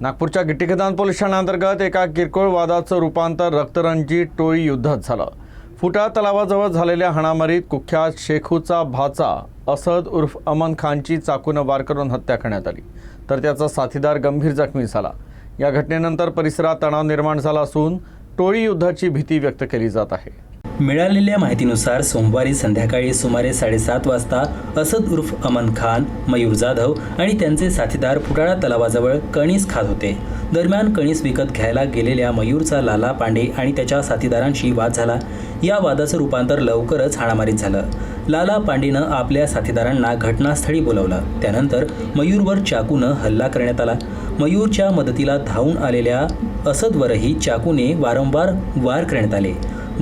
नागपूरच्या गिट्टीखदान पोलीस ठाण्याअंतर्गत एका किरकोळ वादाचं रूपांतर रक्तरंजित टोळी युद्धात झालं। फुटा तलावाजवळ झालेल्या हाणामारीत कुख्यात शेखूचा भाचा असद उर्फ अमन खानची चाकूने वार करून हत्या करण्यात आली, तर त्याचा साथीदार गंभीर जखमी झाला। या घटनेनंतर परिसरात तणाव निर्माण झाला असून टोळी युद्धाची भीती व्यक्त केली जात आहे। मिळालेल्या माहितीनुसार सोमवारी संध्याकाळी सुमारे 7:30 वाजता असद उर्फ अमन खान, मयूर जाधव आणि त्यांचे साथीदार फुटाळा तलावाजवळ कणीस खात होते। दरम्यान कणीस विकत घ्यायला गेलेल्या मयूरचा लाला पांडे आणि त्याच्या साथीदारांशी वाद झाला। या वादाचं रूपांतर लवकरच हाणामारीत झालं। लाला पांडेनं आपल्या साथीदारांना घटनास्थळी बोलावलं। त्यानंतर मयूरवर चाकूनं हल्ला करण्यात आला। मयूरच्या मदतीला धावून आलेल्या असदवरही चाकूने वारंवार वार करण्यात आले।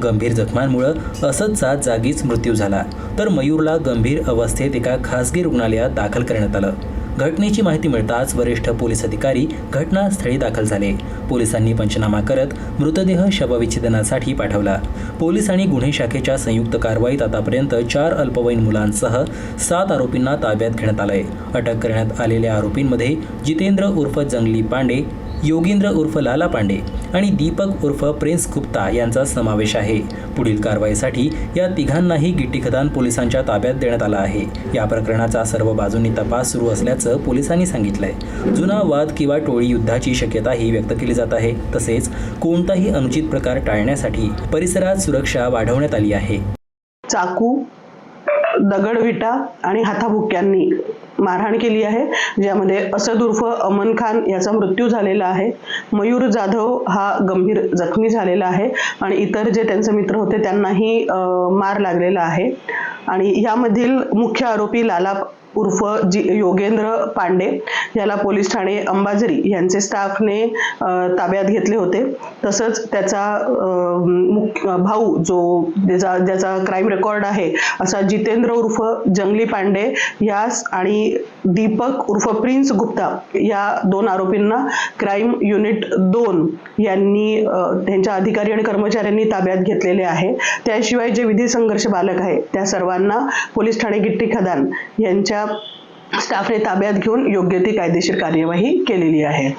गंभीर जखमांमुळे असदचा जागीच मृत्यू झाला, तर मयूरला गंभीर अवस्थेत एका खासगी रुग्णालयात दाखल करण्यात आलं। घटनेची माहिती मिळताच वरिष्ठ पोलीस अधिकारी घटनास्थळी दाखल झाले। पोलिसांनी पंचनामा करत मृतदेह शवविच्छेदनासाठी पाठवला। पोलीस आणि गुन्हे शाखेच्या संयुक्त कारवाईत आतापर्यंत 4 अल्पवयीन मुलांसह 7 आरोपींना ताब्यात घेण्यात आलंय। अटक करण्यात आलेल्या आरोपींमध्ये जितेंद्र उर्फ जंगली पांडे, योगेंद्र उर्फ लाला पांडे आणि दीपक उर्फ प्रिन्स गुप्ता यांचा समावेश आहे। पुढील कारवाईसाठी या तिघांनाही गिट्टीखदान पोलिसांच्या ताब्यात देण्यात आलं आहे। या प्रकरणाचा सर्व बाजूंनी तपास सुरू असल्याचं पोलिसांनी सांगितलंय। जुना वाद किंवा टोळी युद्धाची शक्यताही व्यक्त केली जात आहे। तसेच कोणताही अनुचित प्रकार टाळण्यासाठी परिसरात सुरक्षा वाढवण्यात आली आहे। चाकू, दगडविटा आणि हाताबुक्क्यांनी मारहाण केली आहे, ज्यामध्ये असद उर्फ अमन खान याचा मृत्यू झालेला आहे। मयूर जाधव हा गंभीर जखमी झालेला आहे आणि इतर जे त्यांचे मित्र होते त्यांनाही मार लागलेला आहे। आणि यामधील मुख्य आरोपी लाला उर्फ योगेंद्र पांडे याला पोलीस ठाणे अंबाझरी यांचे स्टाफने ताब्यात घेतले होते। तसंच त्याचा भाऊ ज्याचा क्राईम रेकॉर्ड आहे असा जितेंद्र उर्फ जंगली पांडे यास आणि दीपक उर्फ प्रिन्स गुप्ता या 2 आरोपींना क्राईम युनिट 2 यांनी त्यांच्या अधिकारी आणि कर्मचाऱ्यांनी ताब्यात घेतलेले आहे। त्याशिवाय जे विधी संघर्ष बालक आहे त्या सर्वांना पोलीस ठाणे गिट्टीखदान यांच्या स्टाफने ताब्यात घेऊन योग्य ती कायदेशीर कार्यवाही केलेली आहे।